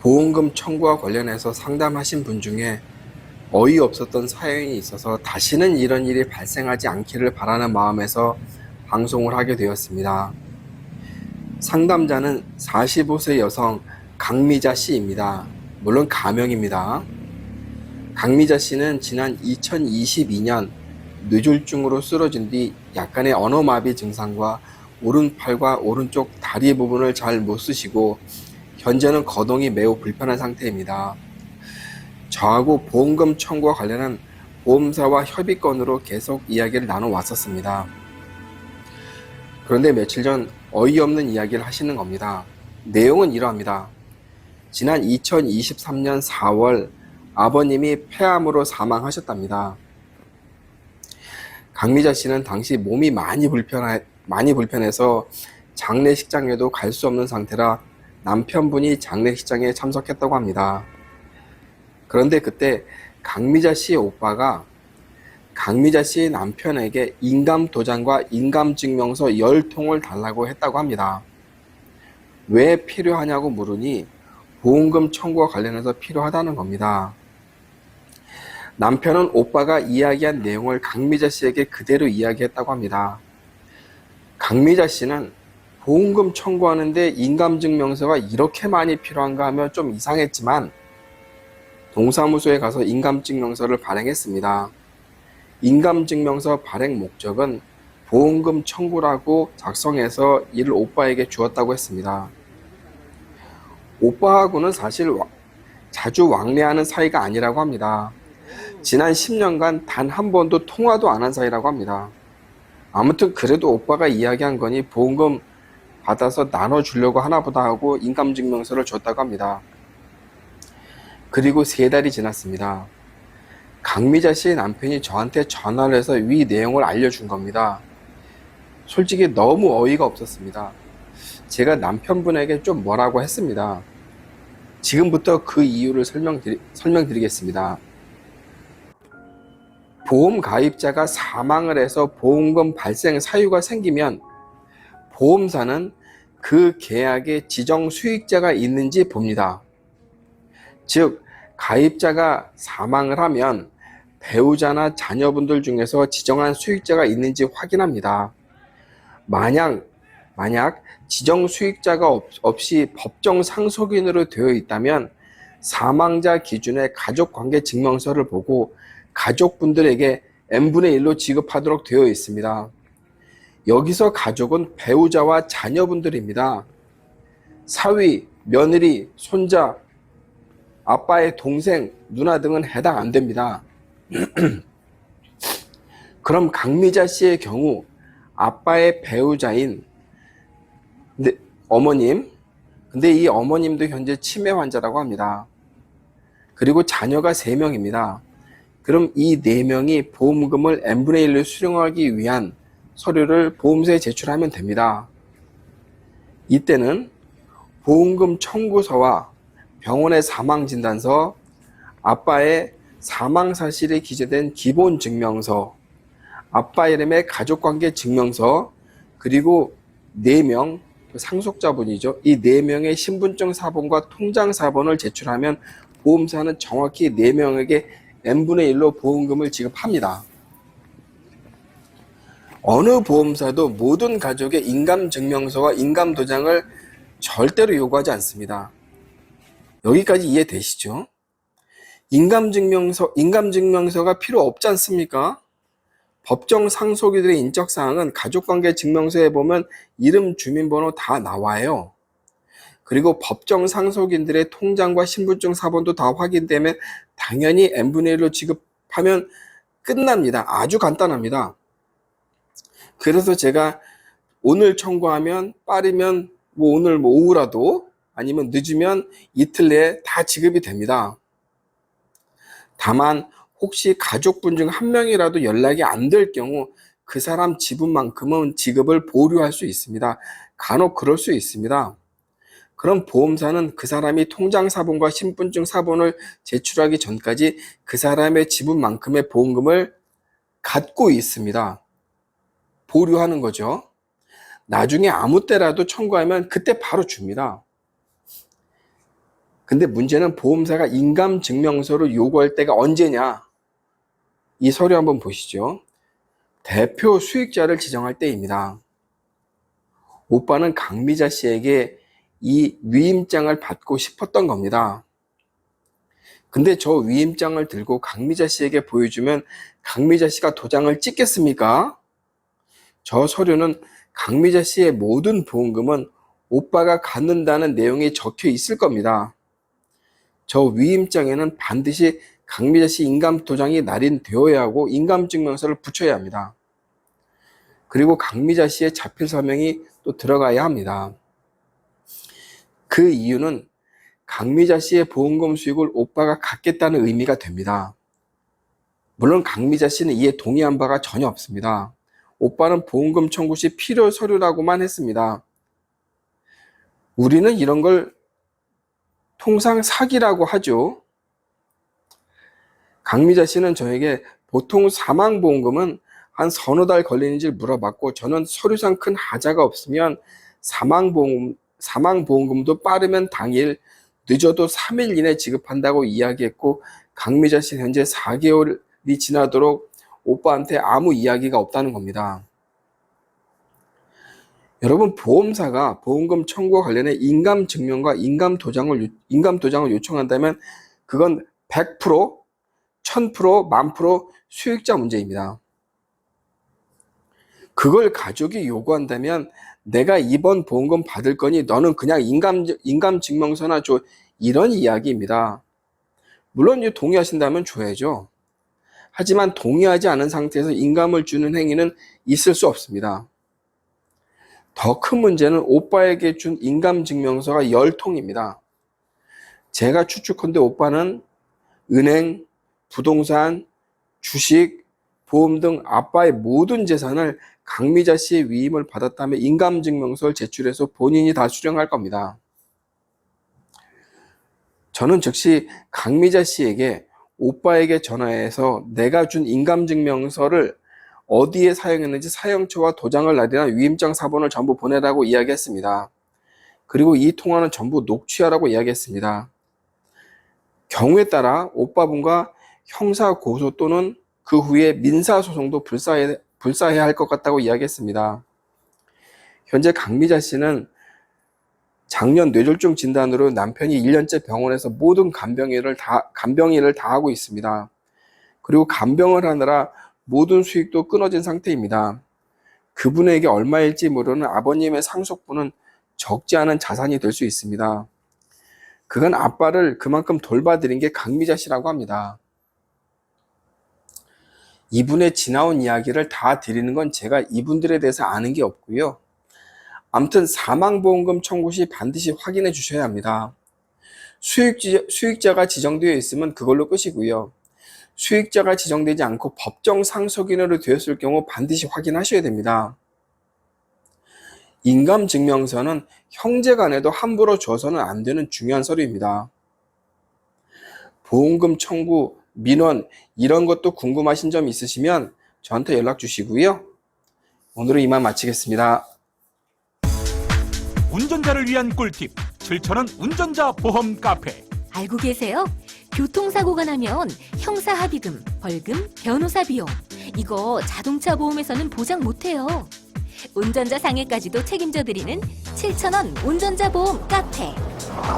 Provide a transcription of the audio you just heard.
보험금 청구와 관련해서 상담하신 분 중에 어이없었던 사연이 있어서 다시는 이런 일이 발생하지 않기를 바라는 마음에서 방송을 하게 되었습니다. 상담자는 45세 여성 강미자 씨입니다. 물론 가명입니다. 강미자 씨는 지난 2022년 뇌졸중으로 쓰러진 뒤 약간의 언어마비 증상과 오른팔과 오른쪽 다리 부분을 잘 못 쓰시고 현재는 거동이 매우 불편한 상태입니다. 저하고 보험금 청구와 관련한 보험사와 협의건으로 계속 이야기를 나눠왔었습니다. 그런데 며칠 전 어이없는 이야기를 하시는 겁니다. 내용은 이러합니다. 지난 2023년 4월 아버님이 폐암으로 사망하셨답니다. 강미자 씨는 당시 몸이 많이 불편해서 장례식장에도 갈 수 없는 상태라 남편분이 장례식장에 참석했다고 합니다. 그런데 그때 강미자 씨의 오빠가 강미자 씨의 남편에게 인감도장과 인감증명서 10통을 달라고 했다고 합니다. 왜 필요하냐고 물으니 보험금 청구와 관련해서 필요하다는 겁니다. 남편은 오빠가 이야기한 내용을 강미자 씨에게 그대로 이야기했다고 합니다. 강미자 씨는 보험금 청구하는데 인감증명서가 이렇게 많이 필요한가 하며 좀 이상했지만 동사무소에 가서 인감증명서를 발행했습니다. 인감증명서 발행 목적은 보험금 청구라고 작성해서 이를 오빠에게 주었다고 했습니다. 오빠하고는 사실 자주 왕래하는 사이가 아니라고 합니다. 지난 10년간 단 한 번도 통화도 안 한 사이라고 합니다. 아무튼 그래도 오빠가 이야기한 거니 보험금 받아서 나눠주려고 하나보다 하고 인감증명서를 줬다고 합니다. 그리고 3달이 지났습니다. 강미자 씨의 남편이 저한테 전화를 해서 위 내용을 알려준 겁니다. 솔직히 너무 어이가 없었습니다. 제가 남편분에게 좀 뭐라고 했습니다. 지금부터 그 이유를 설명드리겠습니다. 보험 가입자가 사망을 해서 보험금 발생 사유가 생기면 보험사는 그 계약에 지정 수익자가 있는지 봅니다. 즉, 가입자가 사망을 하면 배우자나 자녀분들 중에서 지정한 수익자가 있는지 확인합니다. 만약 지정 수익자가 없이 법정 상속인으로 되어 있다면 사망자 기준의 가족관계 증명서를 보고 가족분들에게 n분의 1로 지급하도록 되어 있습니다. 여기서 가족은 배우자와 자녀분들입니다. 사위, 며느리, 손자, 아빠의 동생, 누나 등은 해당 안 됩니다. 그럼 강미자 씨의 경우 아빠의 배우자인 어머님, 근데 이 어머님도 현재 치매 환자라고 합니다. 그리고 자녀가 3명입니다. 그럼 이 4명이 보험금을 n분의 1로 수령하기 위한 서류를 보험사에 제출하면 됩니다. 이때는 보험금 청구서와 병원의 사망진단서, 아빠의 사망사실이 기재된 기본증명서, 아빠 이름의 가족관계 증명서, 그리고 4명, 상속자분이죠. 이 4명의 신분증 사본과 통장 사본을 제출하면 보험사는 정확히 4명에게 n분의 1로 보험금을 지급합니다. 어느 보험사도 모든 가족의 인감증명서와 인감도장을 절대로 요구하지 않습니다. 여기까지 이해되시죠? 인감증명서가 필요 없지 않습니까? 법정 상속인들의 인적사항은 가족관계 증명서에 보면 이름, 주민번호 다 나와요. 그리고 법정 상속인들의 통장과 신분증 사본도 다 확인되면 당연히 n분의 1로 지급하면 끝납니다. 아주 간단합니다. 그래서 제가 오늘 청구하면 빠르면 오늘 오후라도 아니면 늦으면 이틀 내에 다 지급이 됩니다. 다만 혹시 가족분 중 한 명이라도 연락이 안 될 경우 그 사람 지분만큼은 지급을 보류할 수 있습니다. 간혹 그럴 수 있습니다. 그럼 보험사는 그 사람이 통장 사본과 신분증 사본을 제출하기 전까지 그 사람의 지분만큼의 보험금을 갖고 있습니다. 보류하는 거죠. 나중에 아무 때라도 청구하면 그때 바로 줍니다. 근데 문제는 보험사가 인감증명서를 요구할 때가 언제냐? 이 서류 한번 보시죠. 대표 수익자를 지정할 때입니다. 오빠는 강미자 씨에게 이 위임장을 받고 싶었던 겁니다. 근데 저 위임장을 들고 강미자 씨에게 보여주면 강미자 씨가 도장을 찍겠습니까? 저 서류는 강미자 씨의 모든 보험금은 오빠가 갖는다는 내용이 적혀 있을 겁니다. 저 위임장에는 반드시 강미자 씨 인감 도장이 날인되어야 하고 인감증명서를 붙여야 합니다. 그리고 강미자 씨의 자필 서명이 또 들어가야 합니다. 그 이유는 강미자 씨의 보험금 수익을 오빠가 갖겠다는 의미가 됩니다. 물론 강미자 씨는 이에 동의한 바가 전혀 없습니다. 오빠는 보험금 청구 시 필요 서류라고만 했습니다. 우리는 이런 걸 통상 사기라고 하죠. 강미자 씨는 저에게 보통 사망보험금은 한 서너 달 걸리는지 물어봤고, 저는 서류상 큰 하자가 없으면 사망보험금도 빠르면 당일, 늦어도 3일 이내 지급한다고 이야기했고, 강미자 씨는 현재 4개월이 지나도록 오빠한테 아무 이야기가 없다는 겁니다. 여러분, 보험사가 보험금 청구와 관련해 인감증명과 인감도장을 요청한다면 그건 100%, 1000%, 10,000% 수익자 문제입니다. 그걸 가족이 요구한다면 내가 이번 보험금 받을 거니 너는 그냥 인감증명서나 줘, 이런 이야기입니다. 물론 동의하신다면 줘야죠. 하지만 동의하지 않은 상태에서 인감을 주는 행위는 있을 수 없습니다. 더 큰 문제는 오빠에게 준 인감증명서가 10통입니다. 제가 추측컨대 오빠는 은행, 부동산, 주식, 보험 등 아빠의 모든 재산을 강미자 씨의 위임을 받았다며 인감증명서를 제출해서 본인이 다 수령할 겁니다. 저는 즉시 강미자 씨에게 오빠에게 전화해서 내가 준 인감증명서를 어디에 사용했는지 사용처와 도장을 날인한 위임장 사본을 전부 보내라고 이야기했습니다. 그리고 이 통화는 전부 녹취하라고 이야기했습니다. 경우에 따라 오빠분과 형사고소 또는 그 후에 민사소송도 불사해야 할 것 같다고 이야기했습니다. 현재 강미자 씨는 작년 뇌졸중 진단으로 남편이 1년째 병원에서 모든 간병일을 다 하고 있습니다. 그리고 간병을 하느라 모든 수익도 끊어진 상태입니다. 그분에게 얼마일지 모르는 아버님의 상속분은 적지 않은 자산이 될 수 있습니다. 그건 아빠를 그만큼 돌봐드린 게 강미자 씨라고 합니다. 이분의 지나온 이야기를 다 드리는 건 제가 이분들에 대해서 아는 게 없고요. 아무튼 사망보험금 청구 시 반드시 확인해 주셔야 합니다. 수익자가 지정되어 있으면 그걸로 끝이고요. 수익자가 지정되지 않고 법정 상속인으로 되었을 경우 반드시 확인하셔야 됩니다. 인감증명서는 형제간에도 함부로 줘서는 안 되는 중요한 서류입니다. 보험금 청구, 민원 이런 것도 궁금하신 점 있으시면 저한테 연락 주시고요. 오늘은 이만 마치겠습니다. 운전자를 위한 꿀팁 7,000원 운전자 보험 카페. 알고 계세요? 교통사고가 나면 형사합의금, 벌금, 변호사 비용 이거 자동차 보험에서는 보장 못해요. 운전자 상해까지도 책임져 드리는 7,000원 운전자 보험 카페.